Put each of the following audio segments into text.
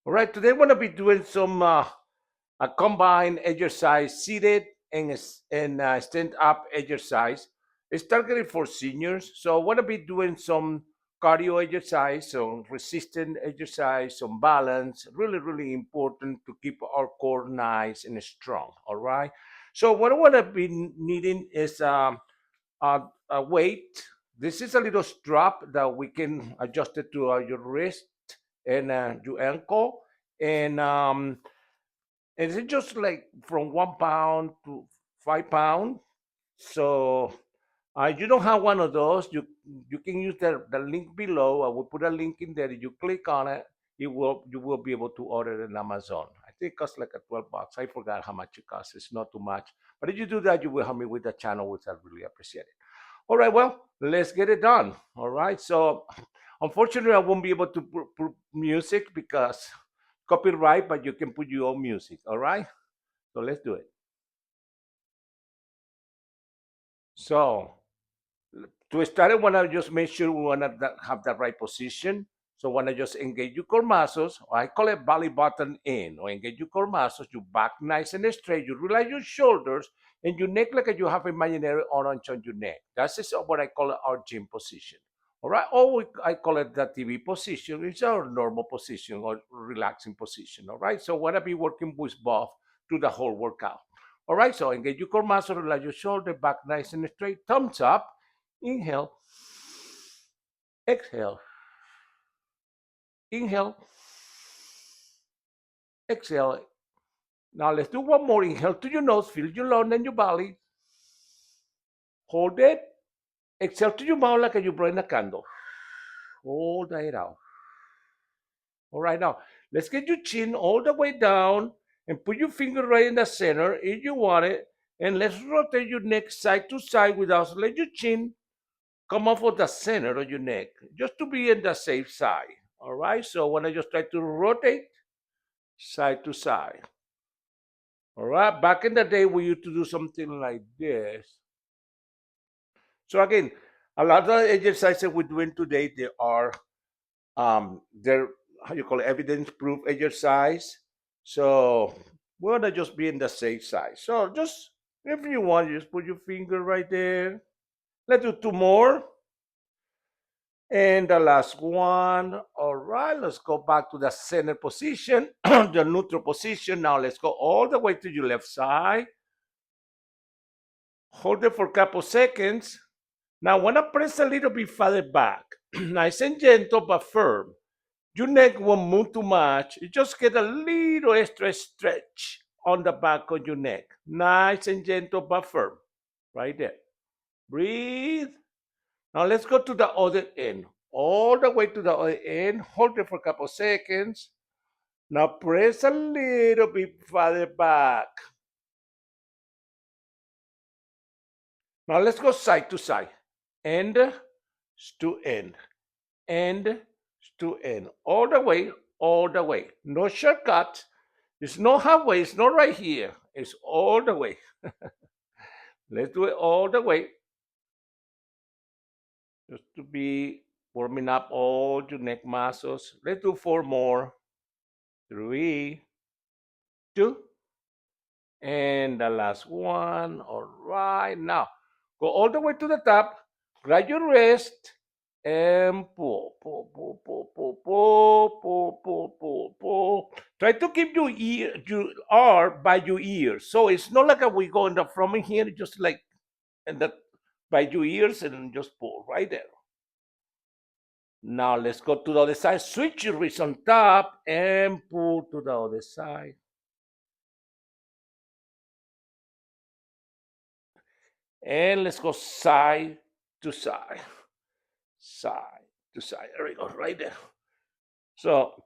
All right, today we're gonna be doing some a combined exercise, seated and stand up exercise. It's targeted for seniors, so we're gonna be doing some cardio exercise, some resistant exercise, some balance. Really, really important to keep our core nice and strong. All right. So what I want to be needing is a weight. This is a little strap that we can adjust it to your wrist and your ankle, and it's just like from 1 pound to 5 pound. So you don't have one of those. You can use the link below. I will put a link in there. You click on it, you will be able to order it on Amazon. I think it costs like a 12 bucks. I forgot how much it costs. It's not too much. But if you do that, you will help me with the channel, which I really appreciate it. All right, well, let's get it done. All right. So unfortunately, I won't be able to put music because copyright, but you can put your own music. All right. So let's do it. So to start, I want to just make sure we want to have the right position. So when I just engage your core muscles, or I call it belly button in, or engage your core muscles, you back nice and straight, you relax your shoulders, and your neck like you have imaginary orange on your neck. That's is what I call our gym position. All right, or I call it the TV position. It's our normal position or relaxing position. All right, so want to be working with both through the whole workout. All right, so engage your core muscle, relax your shoulder, back nice and straight, thumbs up. Inhale, exhale, inhale, exhale. Now let's do one more. Inhale to your nose, feel your lung and your belly. Hold it. Exhale to your mouth like you burn a candle. Hold that out. All right, now let's get your chin all the way down and put your finger right in the center if you want it. And let's rotate your neck side to side without let your chin come off of the center of your neck, just to be in the safe side. All right, so when I just try to rotate side to side. All right, back in the day, we used to do something like this. So again, a lot of the exercises we're doing today, they are they're how you call it, evidence proof exercise. So we're gonna just be in the safe side. So just if you want, you just put your finger right there. Let's do two more. And the last one. All right, let's go back to the center position, the neutral position. Now let's go all the way to your left side. Hold it for a couple seconds. Now, I want to press a little bit further back. Nice and gentle but firm. Your neck won't move too much. You just get a little extra stretch on the back of your neck. Nice and gentle but firm. Right there. Breathe. Now let's go to the other end. All the way to the other end. Hold it for a couple seconds. Now press a little bit further back. Now let's go side to side. End to end. End to end. All the way. No shortcut. It's not halfway. It's not right here. It's all the way. Let's do it all the way. Just to be warming up all your neck muscles. Let's do four more. 3, 2, and the last one. All right. Now go all the way to the top. Grab your wrist and pull, pull, pull, pull, pull, pull, pull, pull, pull, pull. Try to keep your arm by your ear. So it's not like we go in the from here, just like and that by your ears and just pull right there. Now let's go to the other side. Switch your wrist on top and pull to the other side. And let's go side to side, side to side. There we go, right there. So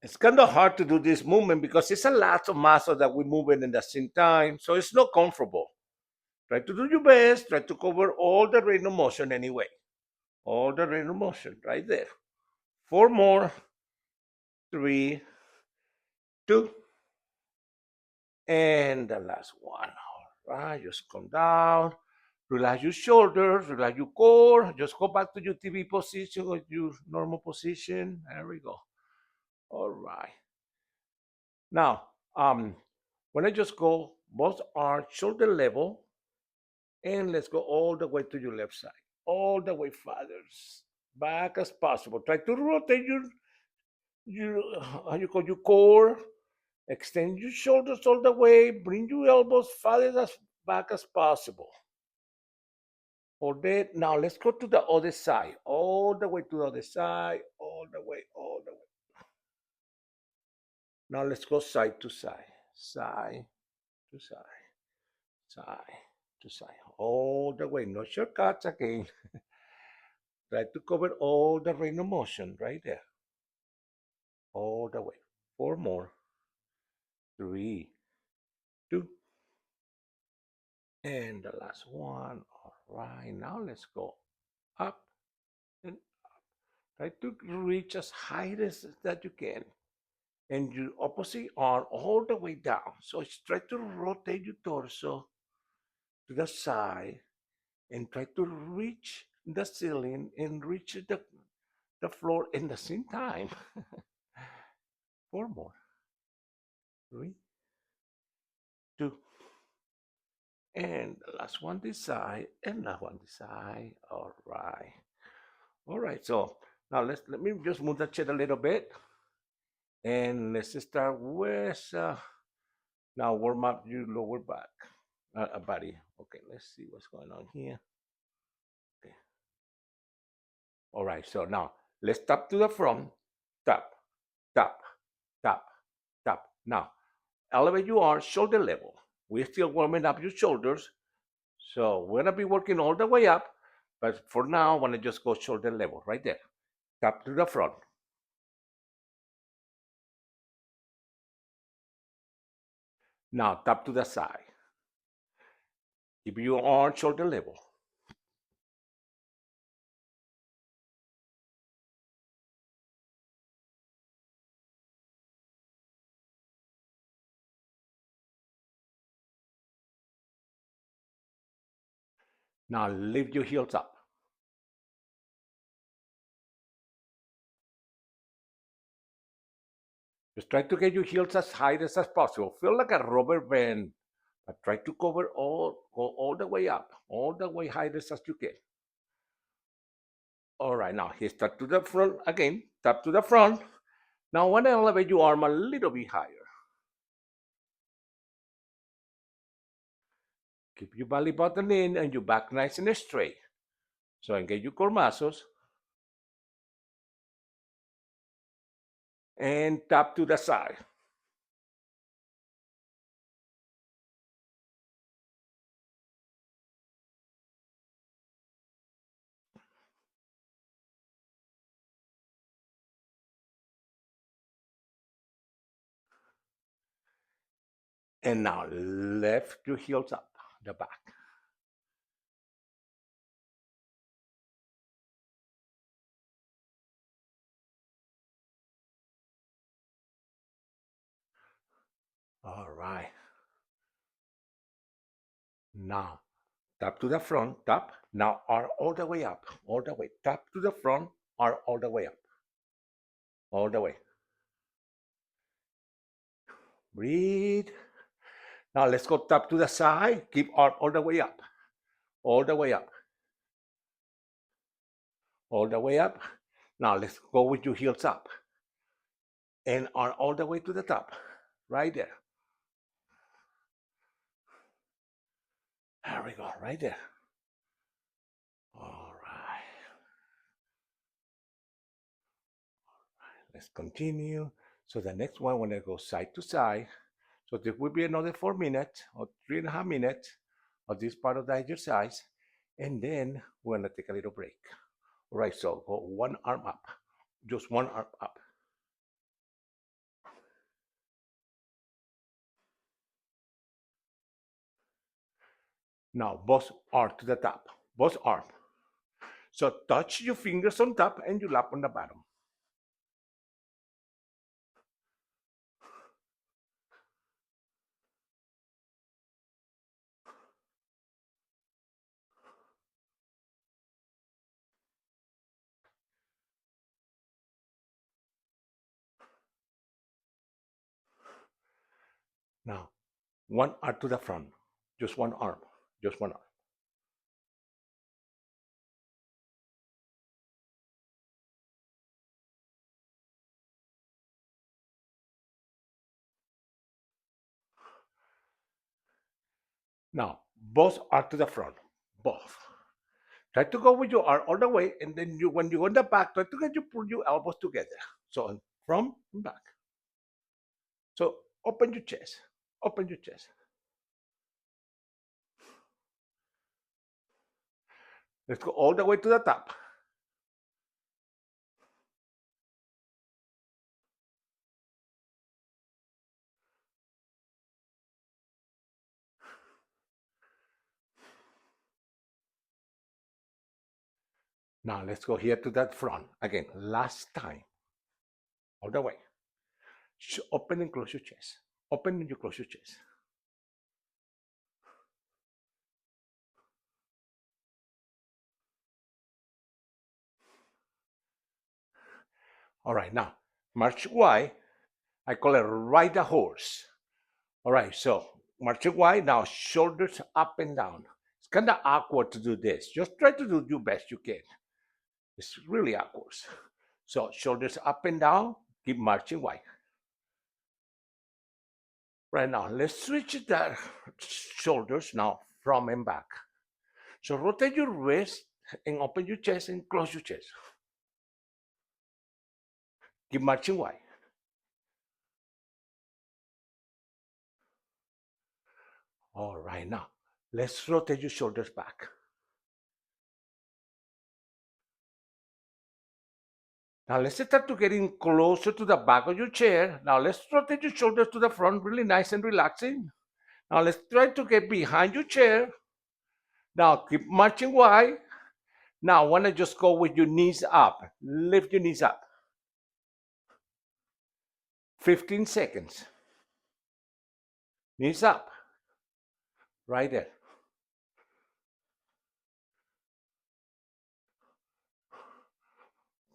it's kind of hard to do this movement because it's a lot of muscle that we're moving in the same time. So it's not comfortable. Try to do your best. Try to cover all the range of motion anyway. All the range of motion right there. Four more. 3, 2, and the last one. All right, just come down. Relax your shoulders, relax your core. Just go back to your TV position or your normal position. There we go. All right. Now, when I just go, both are shoulder level, and let's go all the way to your left side, all the way farther back as possible. Try to rotate your how you call your core. Extend your shoulders all the way. Bring your elbows farther as back as possible. Hold it. Now let's go to the other side. All the way to the other side. All the way. All the way. Now let's go side to side. Side to side. Side to side. All the way. No shortcuts again. Try to cover all the range of motion right there. All the way. Four more. Three. Two. And the last one. All right. Now let's go up and try to reach as high as that you can. And your opposite arm all the way down. So try to rotate your torso to the side and try to reach the ceiling and reach the floor in the same time. Four more. Three, two, and the last one this side, and that one this side. All right. All right. So now let me just move the chair a little bit. And let's start with now warm up your lower back, body. Okay, let's see what's going on here. Okay. All right. So now let's tap to the front. Tap, tap, tap, tap. Now elevate your arms shoulder level. We're still warming up your shoulders. So we're gonna be working all the way up, but for now, I wanna just go shoulder level right there. Tap to the front. Now tap to the side. Keep your arm shoulder level. Now lift your heels up. Just try to get your heels as high as possible. Feel like a rubber band, but try to cover go all the way up, all the way high as you can. All right, now here start to the front again. Tap to the front. Now I want to elevate your arm a little bit higher. Keep your belly button in and your back nice and straight. So engage your core muscles and tap to the side. And now lift your heels up, the back. All right. Now tap to the front, tap. Now arm all the way up, all the way. Tap to the front, arm all the way up, all the way. Breathe. Now let's go tap to the side. Keep arm all the way up, all the way up, all the way up. Now let's go with your heels up and arm all the way to the top, right there. There we go, right there. All right. Let's continue. So the next one, when I go side to side, so there will be another 4 minutes or 3.5 minutes of this part of the exercise, and then we're gonna take a little break. All right, so go one arm up, just one arm up. Now both arms to the top, both arms. So touch your fingers on top and your lap on the bottom. Now, one arm to the front. Just one arm. Just one arm. Now, both are to the front. Both. Try to go with your arm all the way, and then when you go in the back, try to get you pull your elbows together. So from and back. So open your chest. Open your chest. Let's go all the way to the top. Now let's go here to that front. Again, last time. All the way. Open and close your chest. Open and you close your chest. All right, now march Y. I call it ride the horse. All right, so marching Y. Now shoulders up and down. It's kind of awkward to do this. Just try to do your best you can. It's really awkward. So shoulders up and down. Keep marching Y. Right now, let's switch the shoulders now from and back. So rotate your wrist and open your chest and close your chest. Keep marching Y. All right, now let's rotate your shoulders back. Now let's start to getting closer to the back of your chair. Now let's rotate your shoulders to the front, really nice and relaxing. Now let's try to get behind your chair. Now keep marching Y. Now I want to just go with your knees up. Lift your knees up. 15 seconds. Knees up. Right there.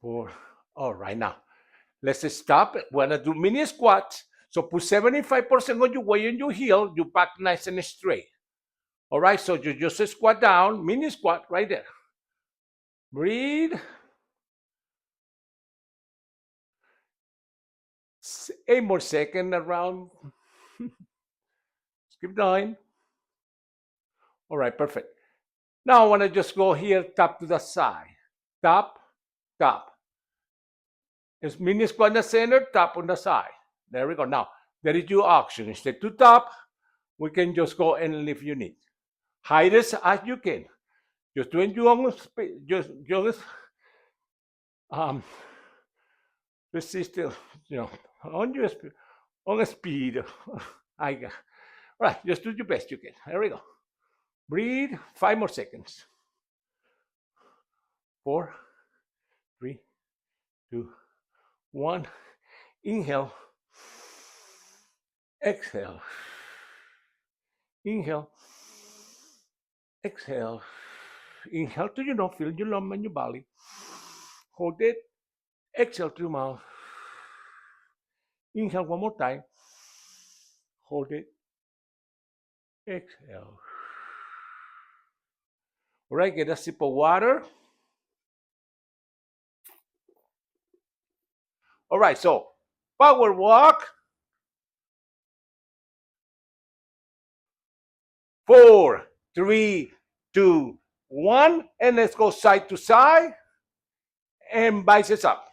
Four. All right, now let's stop. We're gonna do mini squats. So put 75% of your weight on your heel, your back nice and straight. All right, so you just squat down, mini squat right there. Breathe. 8 more seconds around. Keep going. All right, perfect. Now I want to just go here, tap to the side. Tap, tap. It's mini squat in the center, tap on the side. There we go. Now, there is your option. Instead to tap, we can just go and lift your knees. Hide as you can. Just doing your own speed. Just resisting, on your speed. On a speed. I got. All right, just do your best you can. There we go. Breathe. 5 more seconds. 4, 3, 2, 1. Inhale. Exhale. Inhale. Exhale. Inhale till you don't feel your lump in your belly. Hold it. Exhale through your mouth. Inhale one more time. Hold it. Exhale. All right, get a sip of water. All right, so power walk. 4, 3, 2, 1. And let's go side to side. And biceps up.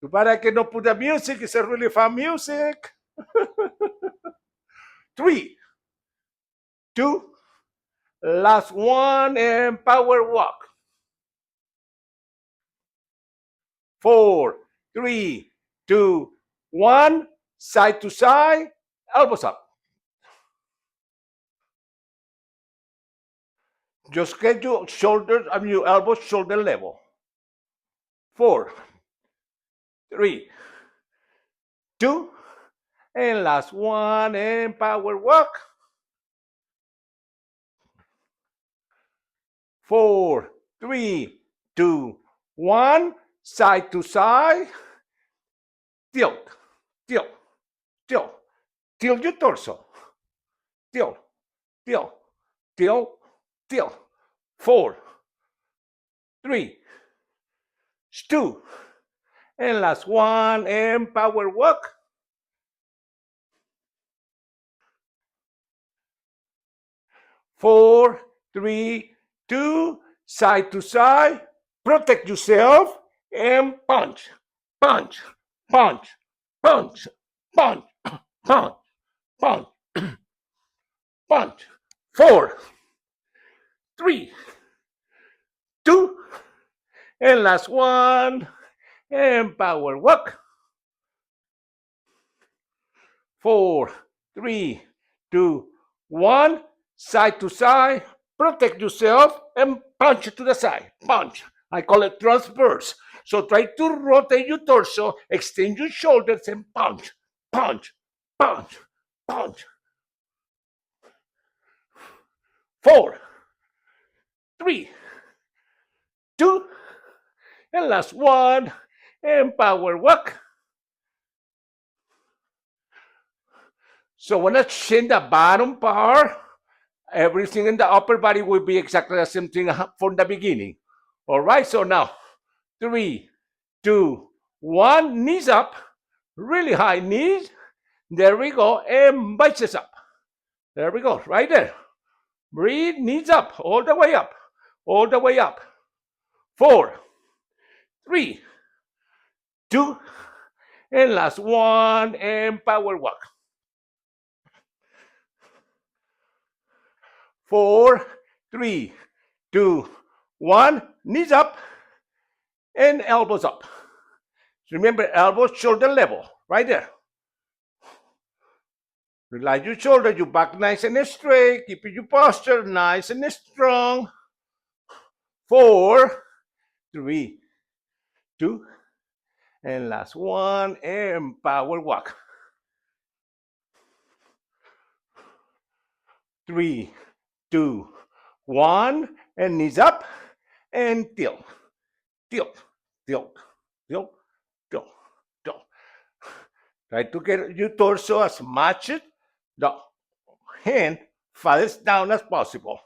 Too bad I cannot put the music. It's a really fun music. 3, 2, last one, and power walk. 4, 3, 2, 1. Side to side, elbows up. Just get your shoulders, your elbows shoulder level. 4, 3, 2, and last one, and power walk. 4, 3, 2, 1. Side to side, tilt. tilt, tilt, tilt your torso, tilt, tilt, tilt, tilt. 4, 3, 2, and last one, and power walk. 4, 3, 2, side to side. Protect yourself and punch, punch, punch, punch, punch, punch, punch, punch. 4, 3, 2, and last one, and power walk. 4, 3, 2, 1, side to side. Protect yourself and punch to the side. Punch. I call it transverse. So try to rotate your torso, extend your shoulders, and punch, punch, punch, punch. 4, 3, 2, and last one, and power walk. So when I chin the bottom part, everything in the upper body will be exactly the same thing from the beginning. All right, so now 3, 2, 1, knees up, really high knees. There we go, and biceps up. There we go, right there. Breathe, knees up, all the way up, all the way up. 4, 3, 2, and last one, and power walk. 4, 3, 2, 1, knees up, and elbows up. Remember, elbows shoulder level, right there. Relax your shoulder, your back nice and straight, keep your posture nice and strong. 4, 3, 2, and last one, and power walk. 3, 2, 1, and knees up, and tilt, tilt, tilt, tilt, tilt, tilt. Try to get your torso as much the hand farthest down as possible.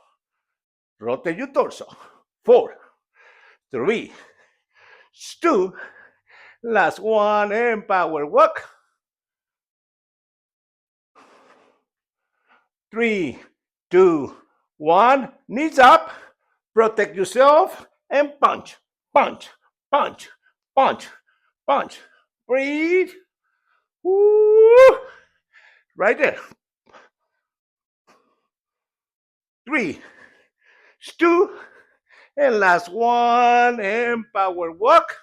Rotate your torso. 4, 3, 2, last one, and power walk. 3, 2, 1, knees up, protect yourself, and punch, punch, punch, punch, punch. Breathe. Woo. Right there. 3, 2, and last one, and power walk.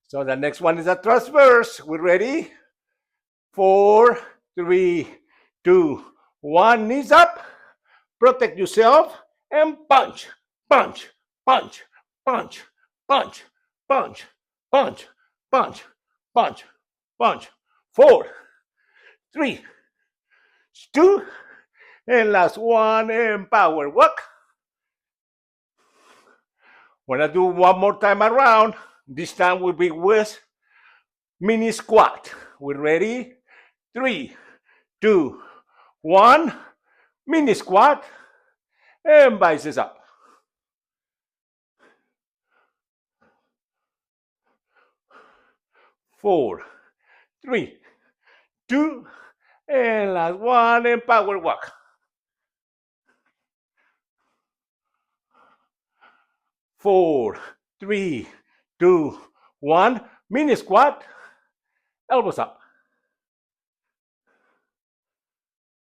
So the next one is a transverse. We ready? 4, 3, 2, 1, knees up, protect yourself, and punch, punch, punch, punch, punch, punch, punch, punch, punch, punch. 4, 3, 2, and last one, and power walk. When I do one more time around, this time will be with mini squat. We ready? 3, 2, 1, mini squat, and biceps up. 4, 3, 2, and last one, and power walk. 4, 3, 2, 1, mini squat, elbows up.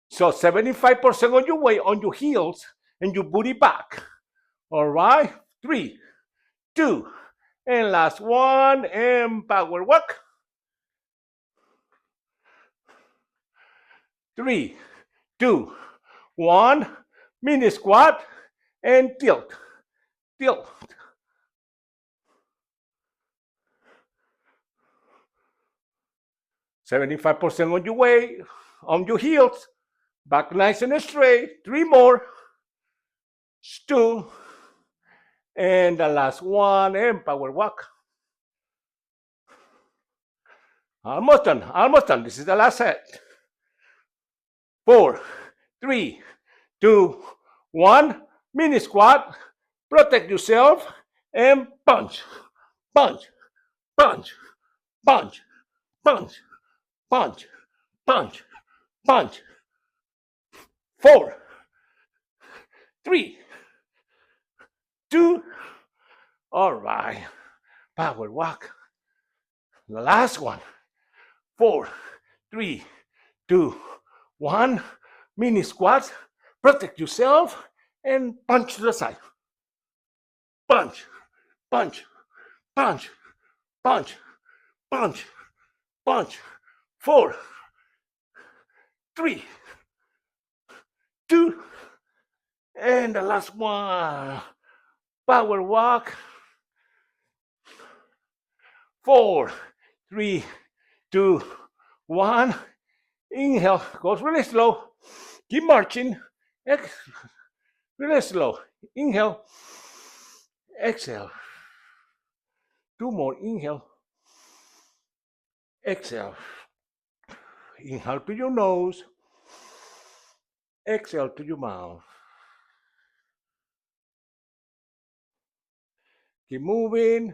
So 75% of your weight on your heels and your booty back. All right, 3, 2, and last one, and power walk. 3, 2, 1, mini squat, and tilt, tilt. 75% on your weight, on your heels, back nice and straight. 3 more, 2, and the last one, and power walk. Almost done. Almost done. This is the last set. 4, 3, 2, 1. Mini squat. Protect yourself and punch, punch, punch, punch, punch, punch, punch, punch. 4, 3, 2. All right. Power walk. The last one. 4, 3, 2, 1. Mini squats. Protect yourself and punch to the side. Punch, punch, punch, punch, punch, punch. 4, 3, 2, and the last one. Power walk. 4, 3, 2, 1. Inhale, goes really slow. Keep marching. Really slow. Inhale. Exhale. 2 more. Inhale. Exhale. Inhale to your nose. Exhale to your mouth. Keep moving.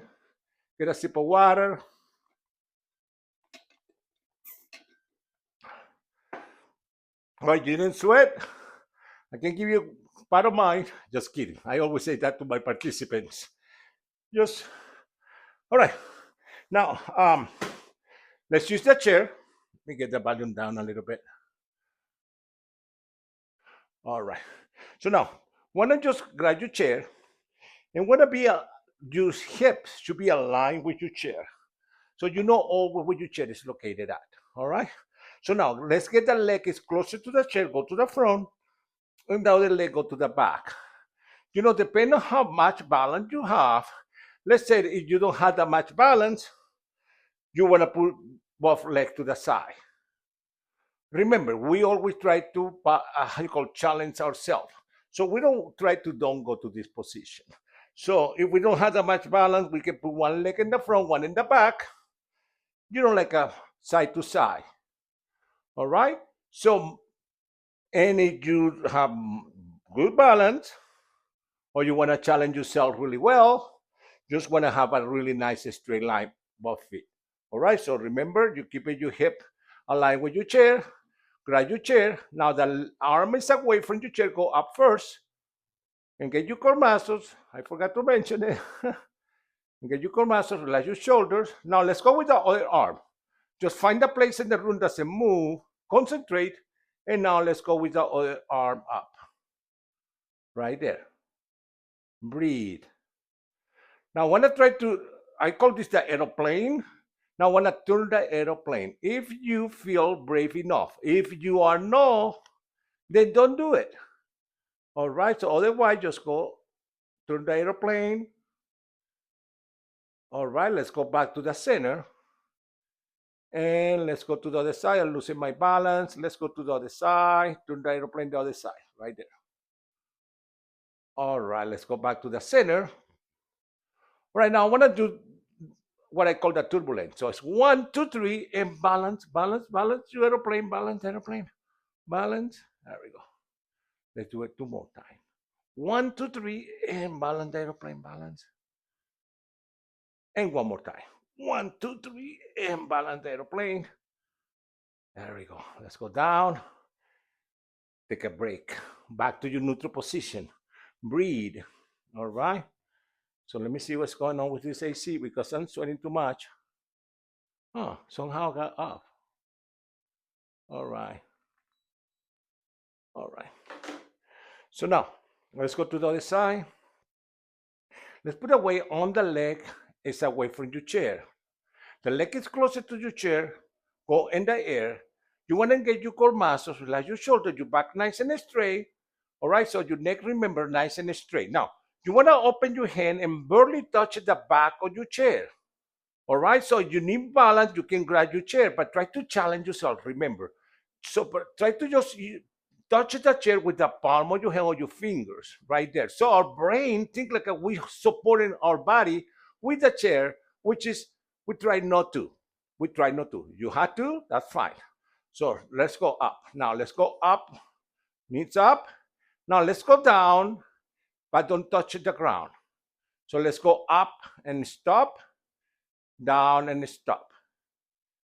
Get a sip of water. Oh, you didn't sweat? I can give you part of mine. Just kidding. I always say that to my participants. Just, all right. Now, let's use the chair. Let me get the volume down a little bit. All right. So now, want to just grab your chair and want to be your hips should be aligned with your chair. So you know all where your chair is located at. All right. So now let's get the leg is closer to the chair, go to the front, and the other leg go to the back. You know, depending on how much balance you have, let's say if you don't have that much balance, you want to put both legs to the side. Remember, we always try to how you call challenge ourselves. So we don't try to don't go to this position. So if we don't have that much balance, we can put one leg in the front, one in the back. You know, like a side to side. All right. So, and if you have good balance, or you want to challenge yourself really well, just want to have a really nice straight line both feet. All right. So remember, you keep your hip aligned with your chair. Grab your chair. Now the arm is away from your chair. Go up first and get your core muscles. I forgot to mention it. And get your core muscles. Relax your shoulders. Now let's go with the other arm. Just find a place in the room that doesn't move. Concentrate. And now let's go with the other arm up. Right there. Breathe. Now I want to try to, I call this the aeroplane. Now I want to turn the aeroplane. If you feel brave enough. If you are not, then don't do it. All right. So otherwise, just go turn the aeroplane. All right. Let's go back to the center. And let's go to the other side. I'm losing my balance. Let's go to the other side. Turn the aeroplane the other side. Right there. All right. Let's go back to the center. Right now, I want to do what I call the turbulence. So it's 1, 2, 3, and balance, balance, balance. Your aeroplane, balance, aeroplane, balance. There we go. Let's do it 2 more times. 1, 2, 3, and balance, aeroplane, balance. And 1 more time. 1, 2, 3, and balance, aeroplane. There we go. Let's go down. Take a break. Back to your neutral position. Breathe. All right. So let me see what's going on with this AC because I'm sweating too much. Oh, somehow got off. All right. All right. So now, let's go to the other side. Let's put a weight on the leg. It's away from your chair. The leg is closer to your chair. Go in the air. You want to engage your core muscles, relax your shoulder, your back nice and straight. All right, so your neck, remember, nice and straight. Now, you want to open your hand and barely touch the back of your chair. All right, so you need balance. You can grab your chair, but try to challenge yourself. Remember, so try to just touch the chair with the palm of your hand or your fingers right there. So our brain think like we supporting our body with the chair, which is we try not to. we try not to. You have to, that's fine. So let's go up. Now let's go up, knees up. Now let's go down, but don't touch the ground. So let's go up and stop, down and stop.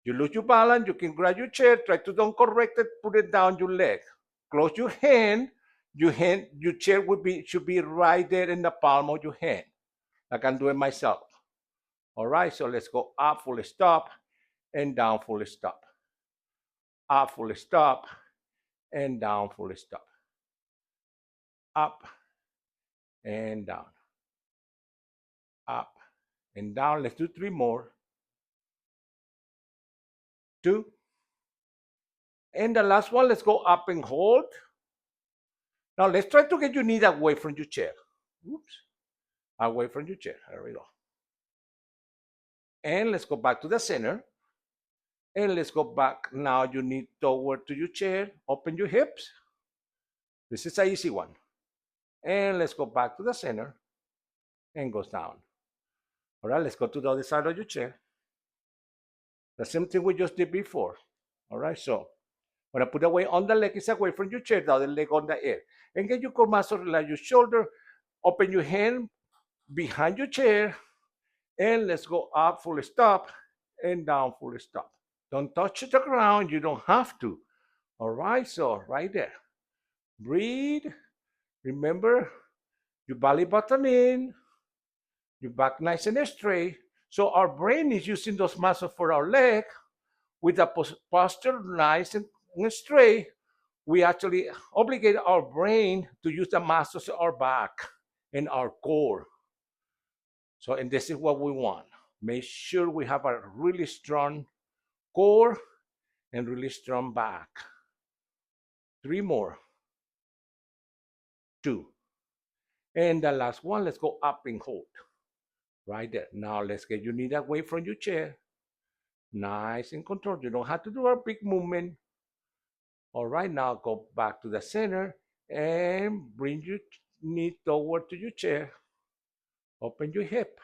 You lose your balance, you can grab your chair, try to don't correct it, put it down your leg. Close your hand, your chair should be right there in the palm of your hand. I can do it myself. All right, so let's go up, full stop, and down, full stop. Up, full stop, and down, full stop. Up and down. Up and down. Let's do 3 more. 2. And the last one, let's go up and hold. Now let's try to get your knee away from your chair. Oops. Away from your chair. There we go. And let's go back to the center. And let's go back now. You need toward to your chair. Open your hips. This is an easy one. And let's go back to the center and goes down. All right, let's go to the other side of your chair. The same thing we just did before. All right, so when I put the weight on the leg, it's away from your chair, the other leg on the air. And get your core muscle, relax your shoulder, open your hand behind your chair, and let's go up, full stop, and down, full stop. Don't touch the ground, you don't have to. All right, so right there. Breathe. Remember, your belly button in, your back nice and straight. So our brain is using those muscles for our leg. With the posture nice and straight, we actually obligate our brain to use the muscles of our back and our core. So, and this is what we want. Make sure we have a really strong core and really strong back. 3 more. 2. And the last one, let's go up and hold. Right there. Now let's get your knee away from your chair. Nice and controlled. You don't have to do a big movement. All right, now go back to the center and bring your knee toward to your chair. Open your hip.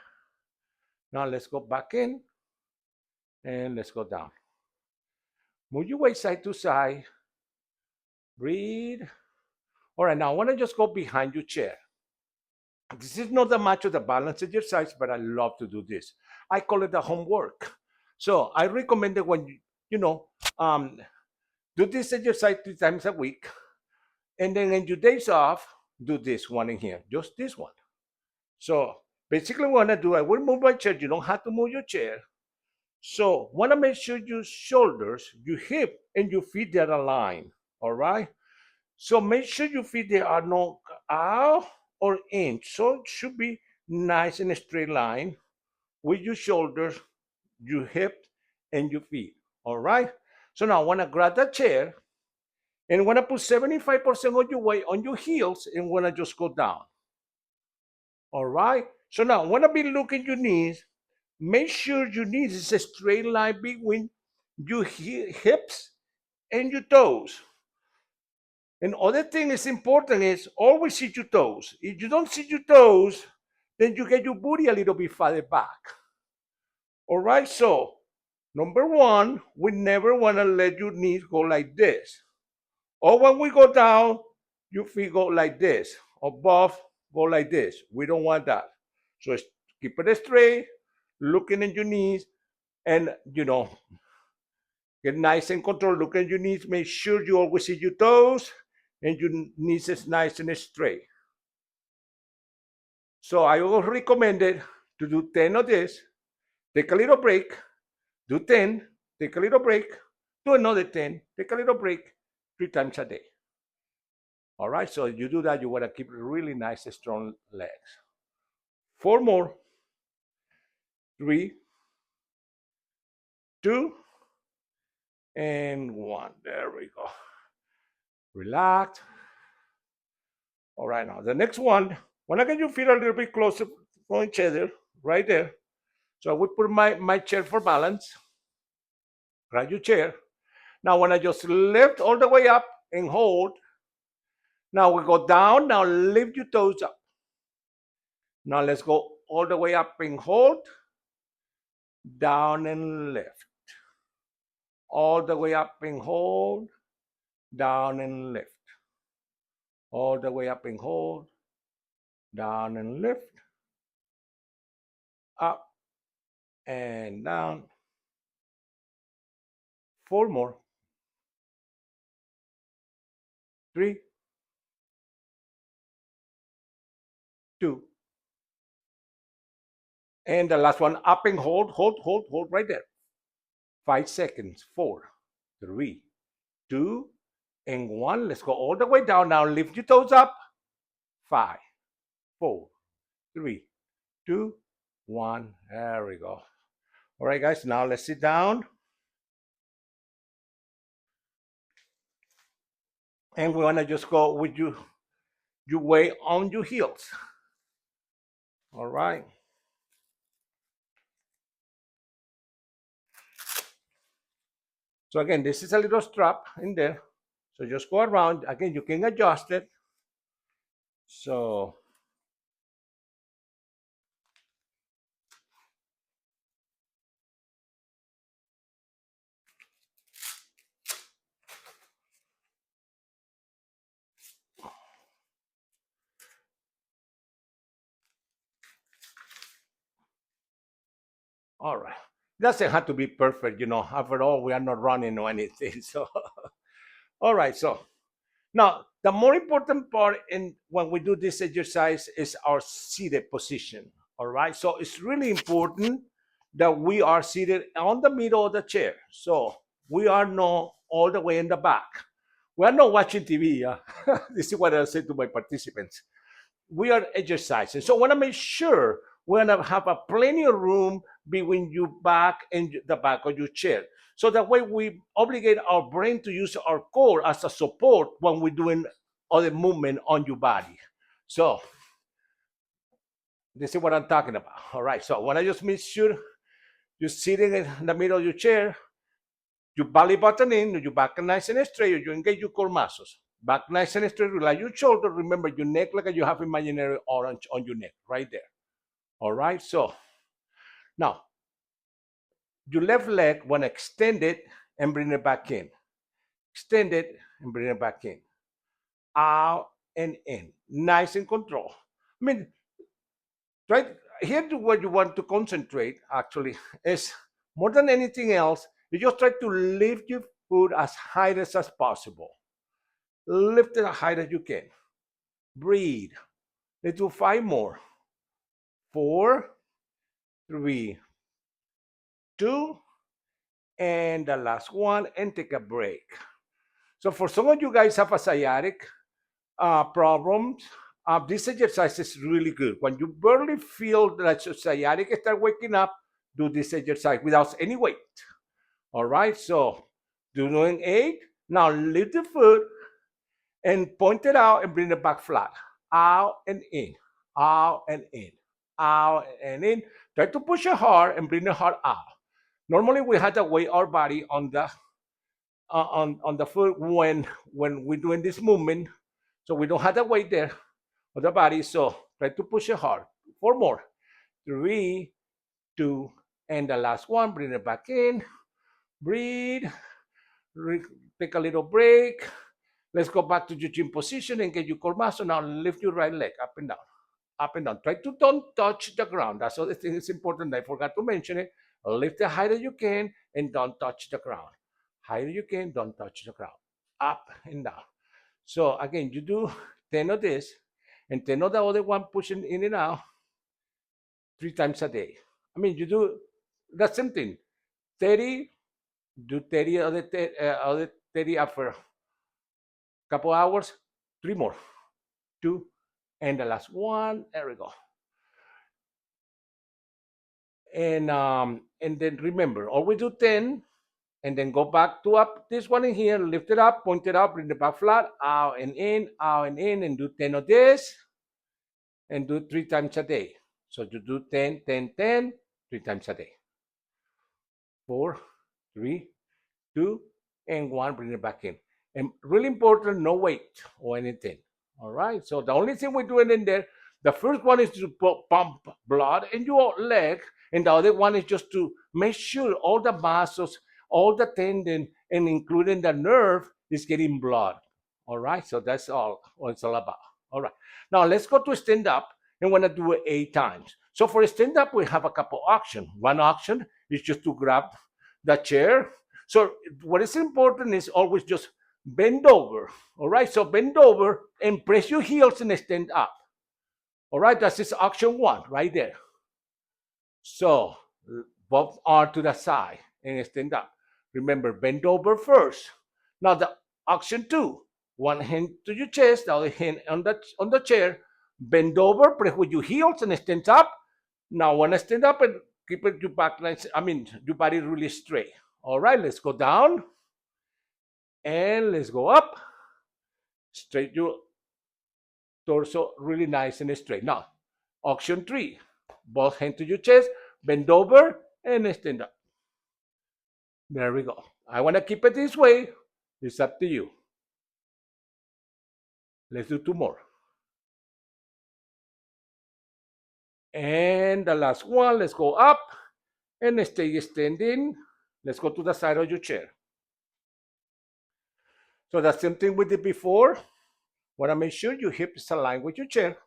Now let's go back in and let's go down. Move your weight side to side. Breathe. All right, now I want to just go behind your chair. This is not that much of the balance exercise, but I love to do this. I call it the homework. So I recommend that when do this exercise 3 times a week, and then in your days off, do this one in here, just this one. So basically what I do, I will move my chair. You don't have to move your chair. So want to make sure your shoulders, your hip, and your feet are aligned. All right. So make sure your feet they are not out or in. So it should be nice in a straight line with your shoulders, your hips, and your feet. All right. So now I want to grab that chair and want to put 75% of your weight on your heels and want to just go down. All right. So now want to be looking your knees. Make sure your knees is a straight line between your hips and your toes. And other thing is important is always see your toes. If you don't see your toes, then you get your booty a little bit farther back. All right, so number 1, we never want to let your knees go like this. Or when we go down, your feet go like this. Above, go like this. We don't want that. So keep it straight, looking at your knees, and get nice and controlled. Look at your knees. Make sure you always see your toes and your knees is nice and straight. So I always recommend it to do 10 of this, take a little break, do 10, take a little break, do another 10, take a little break, 3 times a day. All right, so you do that, you want to keep really nice, strong legs. 4 more. 3, 2, and 1. There we go. Relax. All right, now the next one, when I get your feet a little bit closer from each other, right there. So I would put my chair for balance. Grab your chair. Now when I just lift all the way up and hold, now we go down. Now lift your toes up. Now let's go all the way up and hold, down and lift. all the way up and hold, down and lift, all the way up and hold, down and lift, up and down. 4 more. 3, 2, and the last one, up and hold, hold right there. 5 seconds. 4, 3, 2, and 1. Let's go all the way down. Now lift your toes up. 5, 4, 3, 2, 1. There we go. All right, guys. Now let's sit down. And we want to just go with your weight on your heels. All right. So again, this is a little strap in there. So just go around. Again, you can adjust it. So all right. Doesn't have to be perfect, After all, we are not running or anything. So all right. So now the more important part in when we do this exercise is our seated position. All right. So it's really important that we are seated on the middle of the chair. So we are not all the way in the back. We are not watching TV. This is what I say to my participants. We are exercising. So I want to make sure we want to have a plenty of room between your back and the back of your chair. So that way we obligate our brain to use our core as a support when we're doing other movement on your body. So this is what I'm talking about. All right. So I want to just make sure you're sitting in the middle of your chair, your belly button in, your back nice and straight, you engage your core muscles. Back nice and straight, relax your shoulder. Remember your neck like you have imaginary orange on your neck, right there. All right, so now your left leg want to extend it and bring it back in. Extend it and bring it back in. Out and in. Nice and control. I mean, right here to what you want to concentrate actually is more than anything else, you just try to lift your foot as high as possible. Lift it as high as you can. Breathe. Let's do 5 more. 4, 3, 2, and the last one, and take a break. So for some of you guys have a sciatic problems, this exercise is really good. When you barely feel that your sciatic start waking up, do this exercise without any weight. All right, so doing 8. Now lift the foot and point it out and bring it back flat. Out and in, out and in, out and in. Try to push it hard and bring it hard out. Normally, we have to weigh our body on the foot when we're doing this movement, so we don't have the weight there on the body. So try to push it hard. 4 more. 3, 2, and the last one. Bring it back in. Breathe. Take a little break. Let's go back to your chin position and get your core muscle. Now lift your right leg up and down. Up and down. Try to don't touch the ground. That's the other thing. It's important. I forgot to mention it. Lift it high as you can and don't touch the ground. Higher you can, don't touch the ground. Up and down. So again, you do 10 of this and 10 of the other one pushing in and out 3 times a day. I mean, you do the same thing. 30, do 30 other 30 after a couple hours. 3 more. 2, and the last one. There we go. And then remember, always do 10, and then go back to up this one in here, lift it up, point it up, bring it back flat, out and in, and do 10 of this, and do 3 times a day. So you do 10, 10, 10, 3 times a day. 4, 3, 2, and 1, bring it back in. And really important, no weight or anything. All right, so the only thing we're doing in there, the first one is to pump blood in your leg, and the other one is just to make sure all the muscles all the tendon and including the nerve is getting blood. All right, so that's all what it's all about. All right, now let's go to stand up and want to do it 8 times. So for stand up, we have a couple options. One option is just to grab the chair. So what is important is always just bend over. All right, so bend over and press your heels and stand up. All right, that's just option one right there. So both arms to the side and stand up. Remember, bend over first. Now the option two, one hand to your chest, the other hand on the chair. Bend over, press with your heels and stand up. Now when I stand up and keep it your back line, your body really straight. All right, let's go down and let's go up. Straight your torso really nice and straight. Now, option three, both hands to your chest, bend over and stand up. There we go. I want to keep it this way. It's up to you. Let's do two more. And the last one, let's go up and stay standing. Let's go to the side of your chair. So the same thing we did before. Want to make sure your hips align with your chair.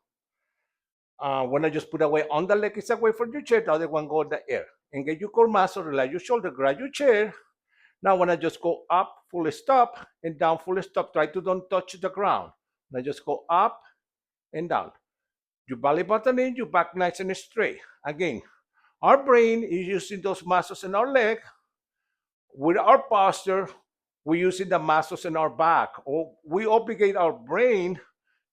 When I just put away on the leg is away from your chair, the other one go in the air. Engage your core muscle, relax your shoulder, grab your chair. Now when I just go up, full stop, and down, full stop, try to don't touch the ground. Now just go up and down. Your belly button in, your back nice and straight. Again, our brain is using those muscles in our leg. With our posture, we're using the muscles in our back. Or we obligate our brain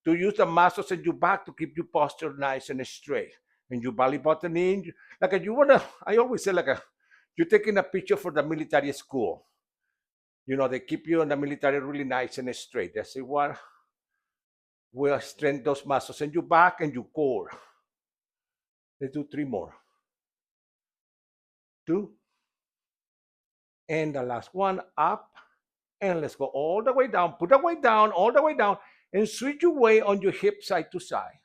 to use the muscles in your back to keep your posture nice and straight. And your belly button in, like you wanna, I always say you're taking a picture for the military school. You know, they keep you in the military really nice and straight. They say, what? We'll strengthen those muscles in your back and your core. Let's do three more. Two. And the last one, up. And let's go all the way down. Put the weight down, all the way down, and switch your weight on your hip side to side.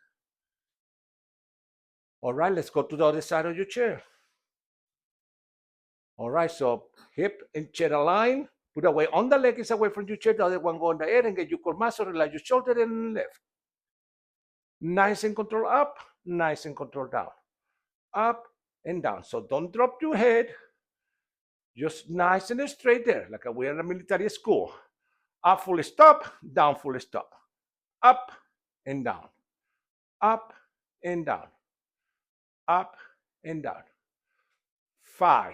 All right, let's go to the other side of your chair. All right, so hip and chair align. Put the weight on the leg is away from your chair. The other one go in the air and get your core muscle, relax your shoulder and left. Nice and control up, nice and control down. Up and down. So don't drop your head. Just nice and straight there, like we're in a military school. Up, full stop, down, full stop. Up and down. Up and down. Up and down. 5,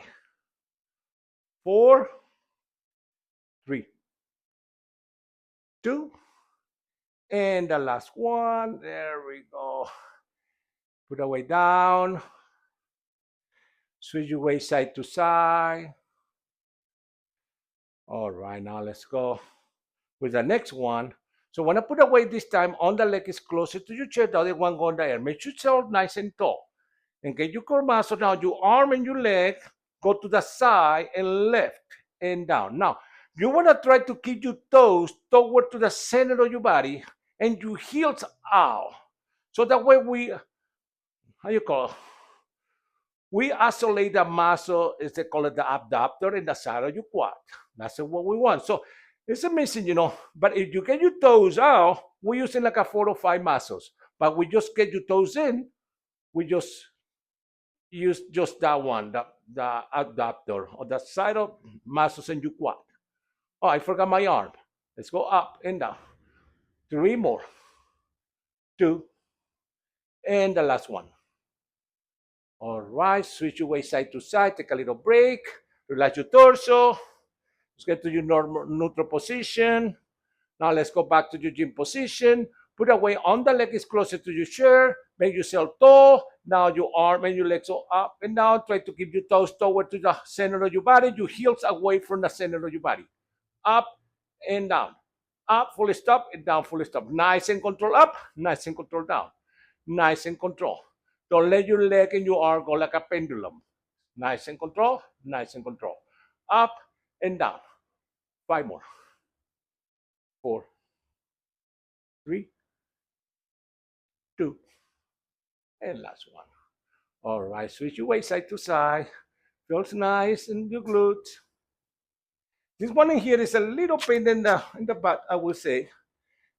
4, 3, 2, and the last one. There we go. Put the weight down. Switch your weight side to side. All right, now let's go with the next one. So when I put the weight this time on the leg is closer to your chest, the other one go in the air. Make yourself nice and tall. And get your core muscle. Now your arm and your leg go to the side and left and down. Now you want to try to keep your toes toward to the center of your body and your heels out. So that way how you call it? We isolate the muscle, as they call it, the abductor and the side of your quad. That's what we want. So it's amazing, you know. But if you get your toes out, we're using like a 4 or 5 muscles. But we just get your toes in, we just use just that one, the adductor or the side of muscles in your quad. Oh, I forgot my arm. Let's go up and down. 3 more. 2. And the last one. All right, switch your weight side to side. Take a little break. Relax your torso. Let's get to your normal neutral position. Now let's go back to your gym position. Put a weight on the leg is closer to your chair. Make yourself tall. Now your arm and your legs go up and down. Try to keep your toes toward to the center of your body. Your heels away from the center of your body. Up and down. Up, fully stop, and down, fully stop. Nice and control up. Nice and control down. Nice and control. Don't let your leg and your arm go like a pendulum. Nice and control. Nice and control. Up and down. 5 more. 4, 3, 2, and last one. All right, switch your weight side to side. Feels nice in your glutes. This one in here is a little pain in the butt, I would say.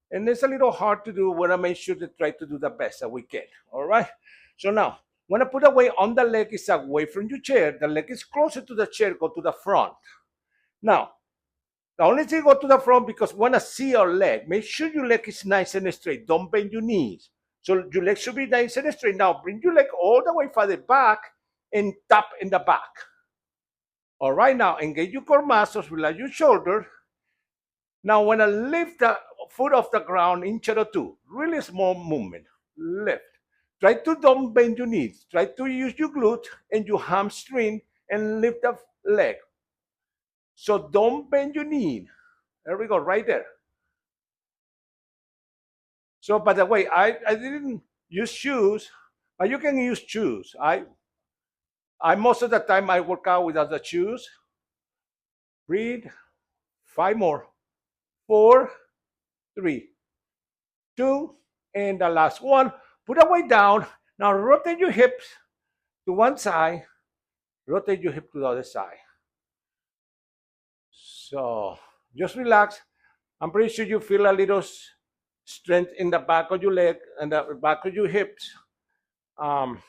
And it's a little hard to do when I make sure to try to do the best that we can. All right. So now, when I put away on the leg is away from your chair, the leg is closer to the chair, go to the front. Now, the only thing go to the front because when I see your leg, make sure your leg is nice and straight. Don't bend your knees. So your leg should be nice and straight. Now bring your leg all the way further back and tap in the back. All right, now engage your core muscles, relax your shoulder. Now when I lift the foot off the ground, inch or two, really small movement, lift. Try to don't bend your knees. Try to use your glute and your hamstring and lift the leg. So don't bend your knee. There we go, right there. So, by the way, I didn't use shoes, but you can use shoes. I most of the time I work out without the shoes. Breathe. 5 more. 4, 3, 2, and the last one. Put the weight down. Now rotate your hips to one side. Rotate your hip to the other side. So just relax. I'm pretty sure you feel a little strength in the back of your leg and the back of your hips. Um,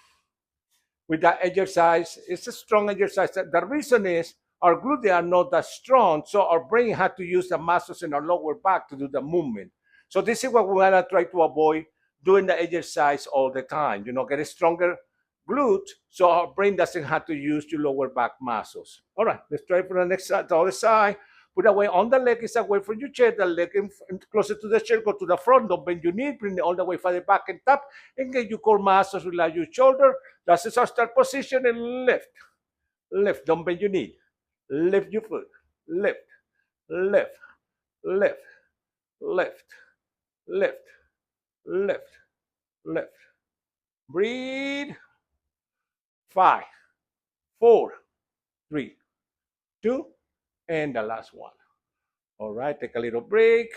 with that exercise. It's a strong exercise. The reason is our glutes are not that strong, so our brain had to use the muscles in our lower back to do the movement. So this is what we wanna try to avoid doing the exercise all the time. Get a stronger glute, so our brain doesn't have to use your lower back muscles. All right, let's try for the next side, the other side. Put away on the leg is away from your chair. The leg closer to the chair. Go to the front. Don't bend your knee. Bring it all the way further back and tap. Engage your core muscles. Relax your shoulder. That's our start position and lift. Lift. Don't bend your knee. Lift your foot. Lift. Lift. Lift. Lift. Lift. Lift. Lift. Breathe. 5, 4, 3, 2, and the last one. All right, take a little break.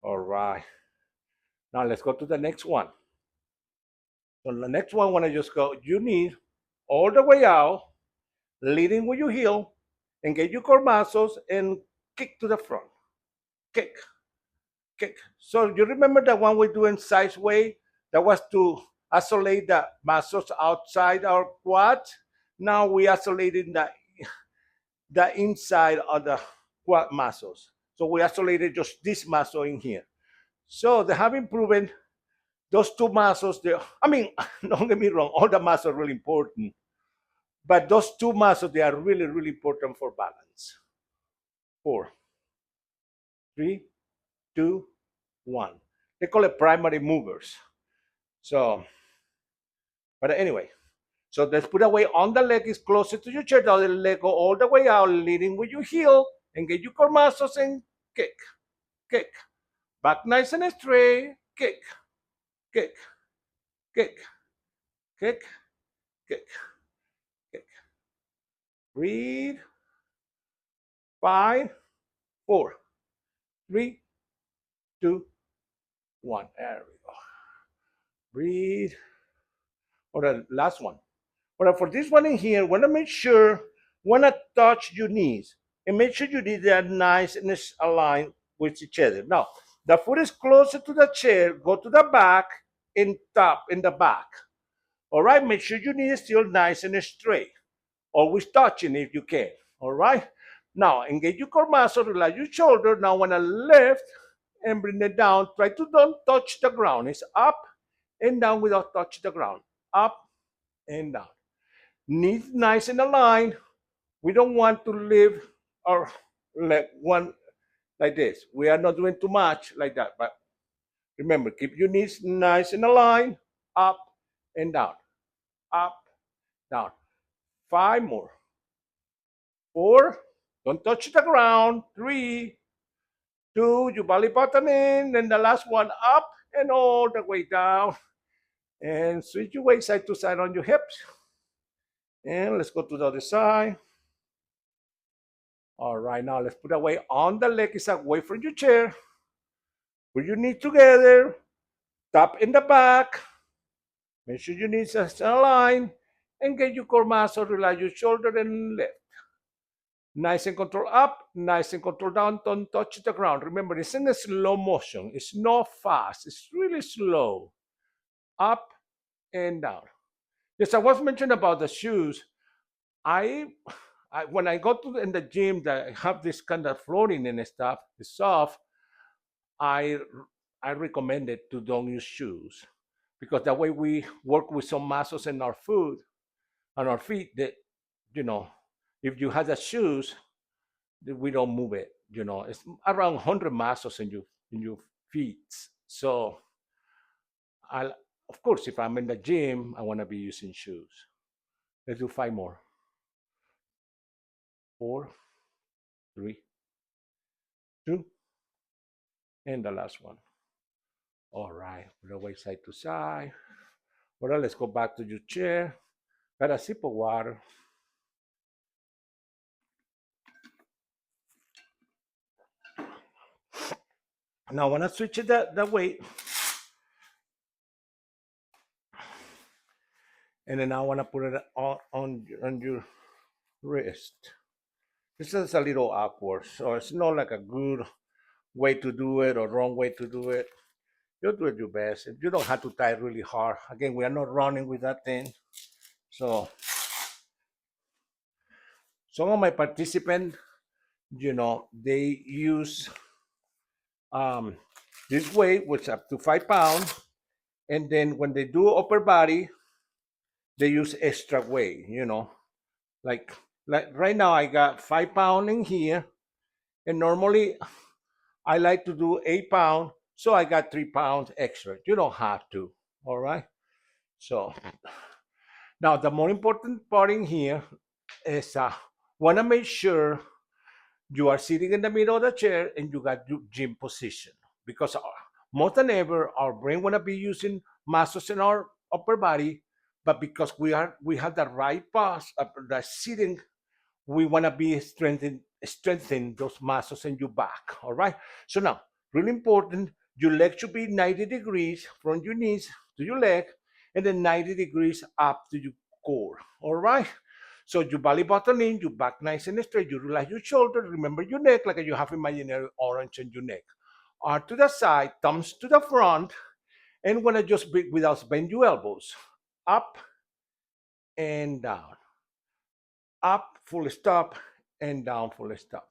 All right. Now let's go to the next one. So the next one, when I just go, you need all the way out, leading with your heel, engage your core muscles, and kick to the front. Kick, kick. So you remember the one we're doing size way? That was to isolate the muscles outside our quads. Now we isolated the inside of the quad muscles. So we isolated just this muscle in here. So they have proven those two muscles, I mean, don't get me wrong, all the muscles are really important. But those two muscles, they are really, really important for balance. 4, 3, 2, 1. They call it primary movers. So, but anyway, so let's put away on the leg is closer to your chair. The other leg go all the way out, leading with your heel. Engage your core muscles and kick, kick. Back nice and straight. Kick, kick, kick, kick, kick, kick. Breathe. 5, 4, 3, 2, 1. There we go. Breathe. Or the last one. But for this one in here, want to make sure, want to touch your knees and make sure your knees are nice and aligned with each other. Now, the foot is closer to the chair. Go to the back and tap in the back. All right, make sure your knee is still nice and straight. Always touching if you can. All right. Now, engage your core muscle, relax your shoulder. Now, when I lift and bring it down, try to don't touch the ground. It's up and down without touch the ground. Up and down. Knees nice and aligned. We don't want to live our leg one like this. We are not doing too much like that. But remember, keep your knees nice and aligned. Up and down. Up, down. 5 more. 4. Don't touch the ground. 3, 2. You belly button in. Then the last one up and all the way down. And switch your weight side to side on your hips. And let's go to the other side. All right, now let's put away on the leg is away from your chair. Put your knees together. Tap in the back. Make sure your knees are aligned. and get your core muscle, relax your shoulder and left. Nice and control up, nice and control down, don't touch the ground. Remember, it's in a slow motion. It's not fast, it's really slow. Up and down. Yes, I was mentioning about the shoes. I, I when I go to in the gym that I have this kind of floating and stuff, it's soft. I I recommend it to don't use shoes because that way we work with some muscles in our foot on our feet that you know if you have the shoes we don't move it. It's around 100 muscles in your feet. So I, of course, if I'm in the gym, I want to be using shoes. Let's do five more. Four, three, two, and the last one. All right, put away side to side. All right, let's go back to your chair. Got a sip of water. Now I want to switch it that way, and then I want to put it on your wrist. This is a little awkward, so it's not like a good way to do it or wrong way to do it. You do it your best. You don't have to tie it really hard. Again, we are not running with that thing. So some of my participants, they use um, this weight, which up to 5 pounds, and then when they do upper body, they use extra weight. Like like right now, I got 5 pounds in here, and normally I like to do 8 pounds, so I got 3 pounds extra. You don't have to. All right. So now the more important part in here is want to make sure you are sitting in the middle of the chair and you got your gym position because more than ever our brain want to be using muscles in our upper body, but because we have the right pose, the sitting, we want to be strengthen those muscles in your back. All right. So now, really important, your leg should be 90 degrees from your knees to your leg, and then 90 degrees up to your core. All right. So your belly button in, your back nice and straight. You relax your shoulder. Remember your neck like you have imaginary orange in your neck. Arm to the side, thumbs to the front, and when I just without bend your elbows, up and down, up, full stop, and down, full stop,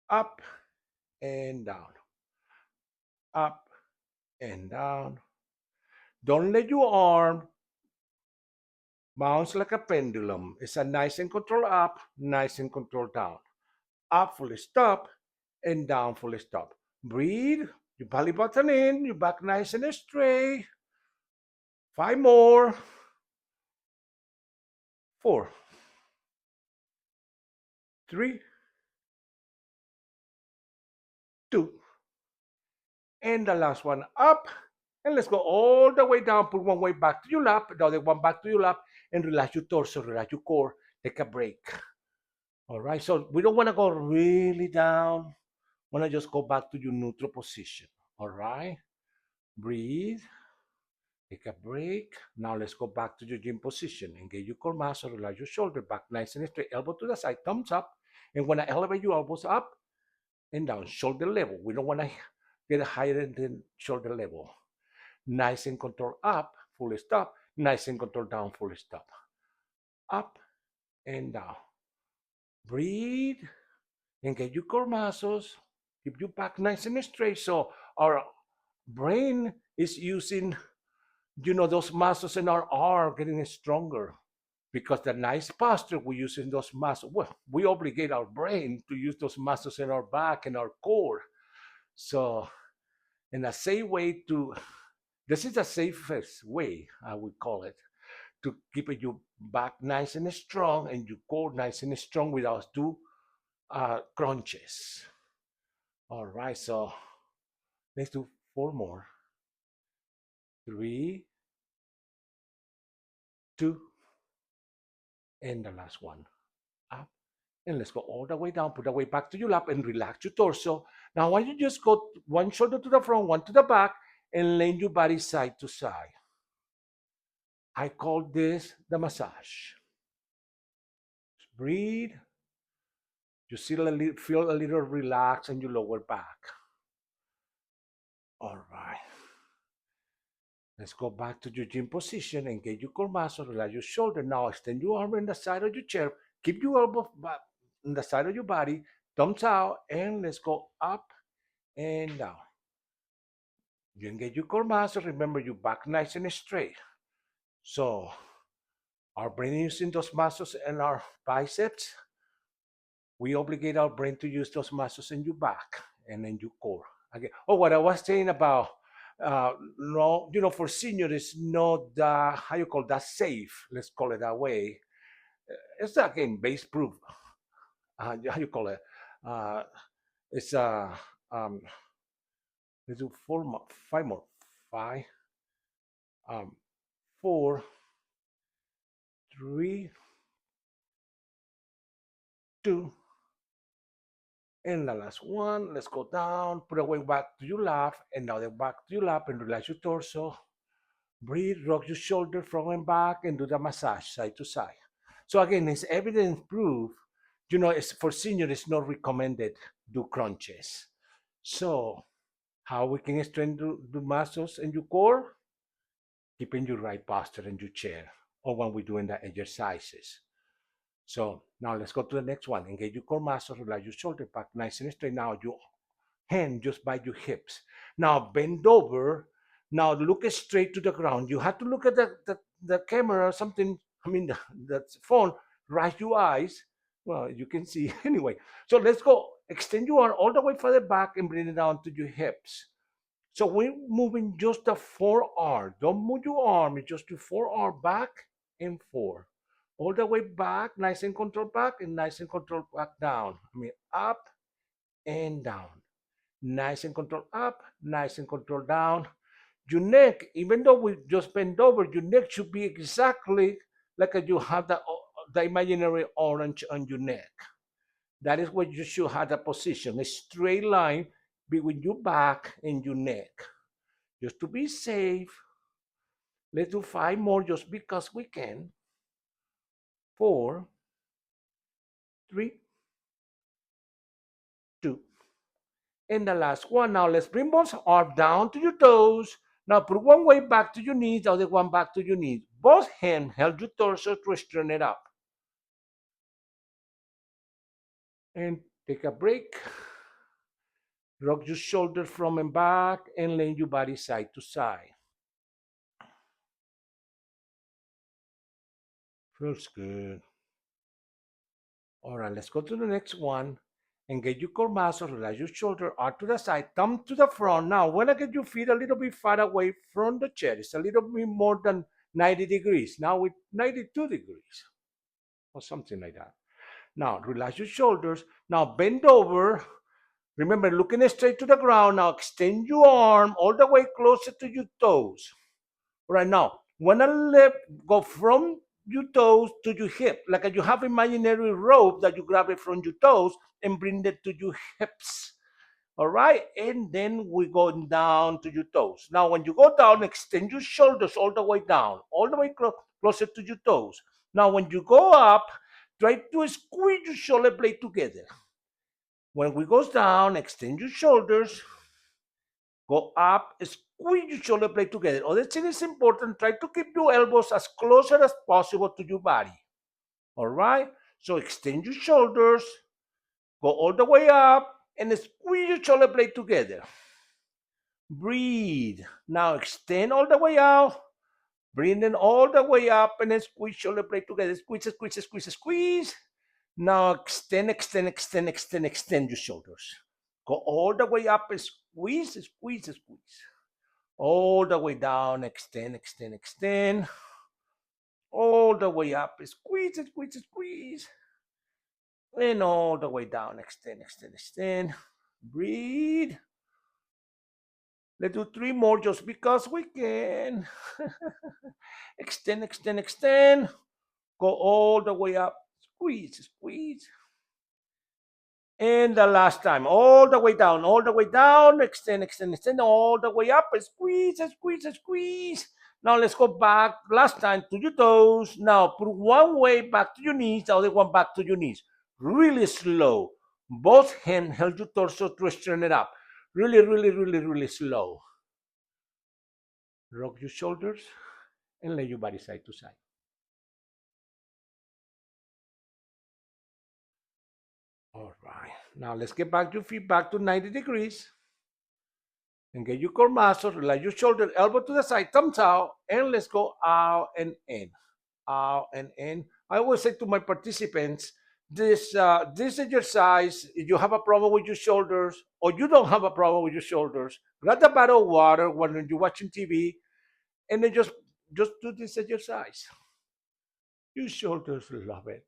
up and down, up and down. Don't let your arm bounce like a pendulum. It's a nice and control up, nice and control down. Up, full stop, and down, full stop. Breathe. Your belly button in, your back nice and straight. Five more. Four, three, two, and the last one up. And let's go all the way down. Put one way back to your lap, the other one back to your lap, and relax your torso, relax your core. Take a break. All right. So we don't want to go really down. Want to just go back to your neutral position. All right. Breathe. Take a break. Now let's go back to your gym position. Engage your core muscle, relax your shoulder back nice and straight. Elbow to the side, thumbs up. And when I elevate your elbows up and down, shoulder level. We don't want to get higher than shoulder level. Nice and control up, full stop. Nice and control down, full stop. Up and down. Breathe. Engage your core muscles. Keep your back nice and straight. So our brain is using, those muscles in our arm getting stronger because the nice posture we use in those muscles. Well, we obligate our brain to use those muscles in our back and our core. So, in a safe way this is the safest way, I would call it, to keep your back nice and strong and your core nice and strong without two crunches. All right, so let's do four more. Three, two, and the last one. Up. And let's go all the way down. Put the weight back to your lap and relax your torso. Now, why don't you just go one shoulder to the front, one to the back, and lean your body side to side. I call this the massage. Breathe. You feel a little relaxed in your lower back. All right. Let's go back to your gym position. Engage your core muscle. Relax your shoulder. Now extend your arm in the side of your chair. Keep your elbow back in the side of your body. Thumbs out. And let's go up and down. You engage your core muscle. Remember, your back nice and straight. So our brain is using those muscles in our biceps. We obligate our brain to use those muscles in your back and in your core. Again, oh, what I was saying about no, for senior is not how you call that safe. Let's call it that way. It's again base proof. How you call it? Uh, it's um, let's do five more, five, um, four, three, two, and the last one. Let's go down. Put away back to your lap, and now then back to your lap, and relax your torso. Breathe, rock your shoulder front and back, and do the massage side to side. So again, it's evidence proof. It's for senior. It's not recommended do crunches. So how we can strengthen the muscles in your core? Keeping your right posture in your chair, or when we're doing the exercises. So now let's go to the next one. Engage your core muscles, relax your shoulder back nice and straight. Now your hand just by your hips. Now bend over. Now look straight to the ground. You have to look at the camera or something. I mean, the phone. Raise your eyes. Well, you can see anyway. So let's go. Extend your arm all the way further back and bring it down to your hips. So we're moving just the forearm. Don't move your arm. It's just your forearm back and forth. All the way back, nice and controlled back, and nice and controlled back down. I mean, up and down. Nice and controlled up, nice and controlled down. Your neck, even though we just bend over, your neck should be exactly like you have the imaginary orange on your neck. That is what you should have the position, a straight line between your back and your neck. Just to be safe, let's do five more just because we can. Four, three, two. And the last one. Now let's bring both arms down to your toes. Now put one way back to your knees, the other one back to your knees. Both hands hold your torso to straighten it up. And take a break. Rock your shoulders from and back and lay your body side to side. Feels good. All right, let's go to the next one. Engage your core muscle, relax your shoulder, arm to the side, thumb to the front. Now, when I get your feet a little bit far away from the chair, it's a little bit more than 90 degrees. Now with 92 degrees or something like that. Now, relax your shoulders. Now, bend over. Remember, looking straight to the ground. Now, extend your arm all the way closer to your toes. Right now, when I let go from your toes to your hip, like you have imaginary rope that you grab it from your toes and bring it to your hips. All right, and then we go down to your toes. Now, when you go down, extend your shoulders all the way down, all the way closer to your toes. Now, when you go up, try to squeeze your shoulder blade together. When we goes down, extend your shoulders, go up, squeeze your shoulder blade together. Other thing is important, try to keep your elbows as closer as possible to your body. All right? So extend your shoulders, go all the way up, and squeeze your shoulder blade together. Breathe. Now extend all the way out. Bring it all the way up and then squeeze shoulder blade together. Squeeze, squeeze, squeeze, squeeze. Now extend, extend, extend, extend, extend your shoulders. Go all the way up and squeeze, squeeze, squeeze. All the way down, extend, extend, extend. All the way up, squeeze, squeeze, squeeze. And all the way down, extend, extend, extend. Breathe. Let's do three more just because we can. Extend, extend, extend. Go all the way up. Squeeze, squeeze. And the last time, all the way down, extend, extend, extend, all the way up, squeeze, squeeze, squeeze. Now let's go back last time to your toes. Now put one way back to your knees, the other one back to your knees. Really slow. Both hands hold your torso to straighten it up. Really, really, really, really slow. Rock your shoulders and lay your body side to side. All right. Now let's get back your feet back to 90 degrees. And get your core muscles, relax your shoulder, elbow to the side, thumbs out, and let's go out and in, out and in. I always say to my participants, this exercise, if you have a problem with your shoulders or you don't have a problem with your shoulders, grab a bottle of water when you're watching TV, and then just do this exercise. Your shoulders love it.